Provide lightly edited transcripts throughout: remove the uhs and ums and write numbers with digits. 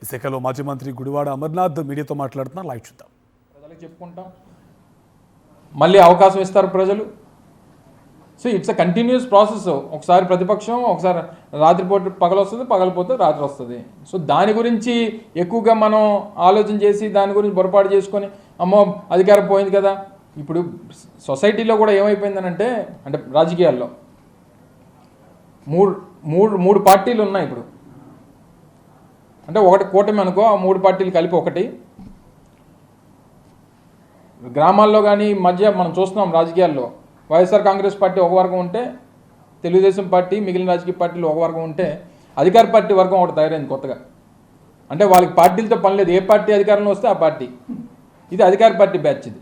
విశాఖలో మాజీ మంత్రి గుడివాడ అమర్నాథ్ మీడియాతో మాట్లాడుతున్నారు. లైవ్ చూద్దాం. ప్రజలకు చెప్పుకుంటాం, మళ్ళీ అవకాశం ఇస్తారు ప్రజలు. So it's a continuous process. ఒకసారి ప్రతిపక్షం, ఒకసారి రాత్రిపూట పగలు వస్తుంది, పగలిపోతే రాత్రి వస్తుంది. సో దాని గురించి ఎక్కువగా మనం ఆలోచన చేసి దాని గురించి పొరపాటు చేసుకొని అమ్మో అధికారం పోయింది కదా. ఇప్పుడు సొసైటీలో కూడా ఏమైపోయిందనంటే, అంటే రాజకీయాల్లో మూడు పార్టీలు ఉన్నాయి ఇప్పుడు. అంటే ఒకటి కూటమి అనుకో, ఆ మూడు పార్టీలు కలిపి ఒకటి. గ్రామాల్లో కానీ మధ్య మనం చూస్తున్నాం రాజకీయాల్లో వైఎస్ఆర్ కాంగ్రెస్ పార్టీ ఒక వర్గం ఉంటే, తెలుగుదేశం పార్టీ మిగిలిన రాజకీయ పార్టీలు ఒక వర్గం ఉంటే, అధికార పార్టీ వర్గం ఒకటి తయారైంది కొత్తగా. అంటే వాళ్ళకి పార్టీలతో పని లేదు, ఏ పార్టీ అధికారంలో వస్తే ఆ పార్టీ. ఇది అధికార పార్టీ బ్యాచ్ ఇది.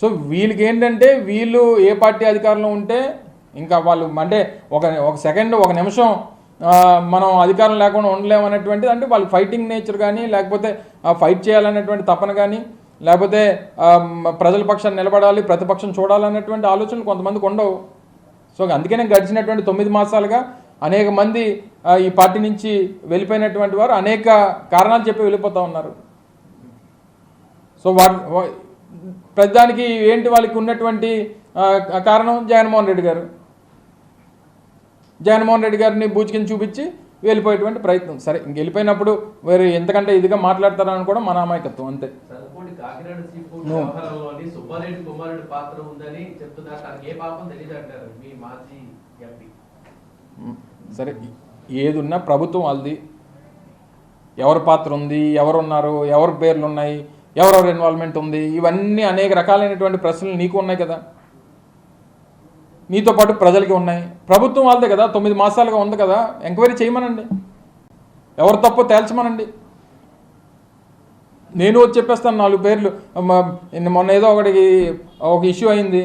సో వీళ్ళకి ఏంటంటే, వీళ్ళు ఏ పార్టీ అధికారంలో ఉంటే ఇంకా వాళ్ళు అంటే ఒక సెకండ్, ఒక నిమిషం మనం అధికారం లేకుండా ఉండలేము అనేటువంటిది. అంటే వాళ్ళు ఫైటింగ్ నేచర్ కానీ, లేకపోతే ఫైట్ చేయాలనేటువంటి తపన కానీ, లేకపోతే ప్రజల పక్షాన్ని నిలబడాలి, ప్రతిపక్షం చూడాలన్నటువంటి ఆలోచనలు కొంతమందికి ఉండవు. సో అందుకనే గడిచినటువంటి 9 మాసాలుగా అనేక మంది ఈ పార్టీ నుంచి వెళ్ళిపోయినటువంటి వారు అనేక కారణాలు చెప్పి వెళ్ళిపోతూ ఉన్నారు. సో ప్రతిదానికి ఏంటి వాళ్ళకి ఉన్నటువంటి కారణం జగన్మోహన్ రెడ్డి గారిని బూచికిని చూపించి వెళ్ళిపోయేటువంటి ప్రయత్నం. సరే ఇంక వెళ్ళిపోయినప్పుడు వేరే ఎంతకంటే ఇదిగా మాట్లాడతారని కూడా మన అమాయకత్వం అంతే. సరే ఏది ఉన్నా ప్రభుత్వం వాళ్ళది. ఎవరి పాత్ర ఉంది, ఎవరున్నారు, ఎవరి పేర్లు ఉన్నాయి, ఎవరెవరు ఇన్వాల్వ్మెంట్ ఉంది, ఇవన్నీ అనేక రకాలైనటువంటి ప్రశ్నలు నీకు ఉన్నాయి కదా, నీతో పాటు ప్రజలకి ఉన్నాయి. ప్రభుత్వం వాళ్ళదే కదా, 9 మాసాలుగా ఉంది కదా, ఎంక్వైరీ చేయమనండి, ఎవరు తప్పో తేల్చమనండి. నేను వచ్చి చెప్పేస్తాను 4 పేర్లు. మొన్న ఏదో ఒక ఇష్యూ అయింది,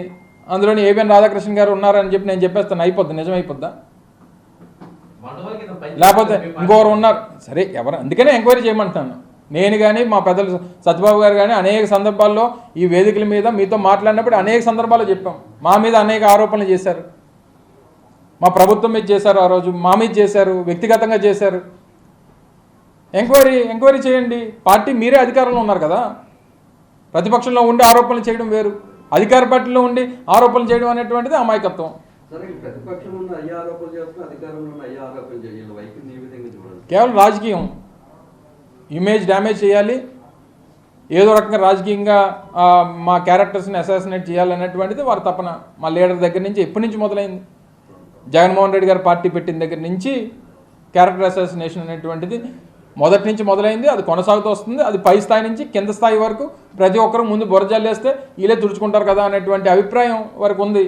అందులోని ఏబిఎన్ రాధాకృష్ణ గారు ఉన్నారని చెప్పి నేను చెప్పేస్తాను, అయిపోద్ది, నిజమైపోద్దా? లేకపోతే ఇంకొకరు ఉన్నారు, సరే ఎవరు, అందుకనే ఎంక్వైరీ చేయమంటున్నాను. నేను కానీ మా పెద్దలు సత్యబాబు గారు కానీ అనేక సందర్భాల్లో ఈ వేదికల మీద మీతో మాట్లాడినప్పుడు అనేక సందర్భాల్లో చెప్పాం. మా మీద అనేక ఆరోపణలు చేశారు, మా ప్రభుత్వం మీద చేశారు, ఆ రోజు మా మీద చేశారు, వ్యక్తిగతంగా చేశారు. ఎంక్వైరీ చేయండి. పార్టీ మీరే అధికారంలో ఉన్నారు కదా. ప్రతిపక్షంలో ఉండి ఆరోపణలు చేయడం వేరు, అధికార పార్టీలో ఉండి ఆరోపణలు చేయడం అనేటువంటిది అమాయకత్వం. కేవలం రాజకీయం, ఇమేజ్ డ్యామేజ్ చేయాలి, ఏదో రకంగా రాజకీయంగా మా క్యారెక్టర్స్ని అసాసినేట్ చేయాలనేటువంటిది వారి తపన. మా లీడర్ దగ్గర నుంచి ఎప్పటి నుంచి మొదలైంది, జగన్మోహన్ రెడ్డి గారు పార్టీ పెట్టిన దగ్గర నుంచి క్యారెక్టర్ అసాసినేషన్ అనేటువంటిది మొదటి నుంచి మొదలైంది. అది కొనసాగుతూ వస్తుంది. అది పై స్థాయి నుంచి కింద స్థాయి వరకు ప్రతి ఒక్కరు ముందు బురజల్లేస్తే వీళ్ళే తుడుచుకుంటారు కదా అనేటువంటి అభిప్రాయం వారికి ఉంది.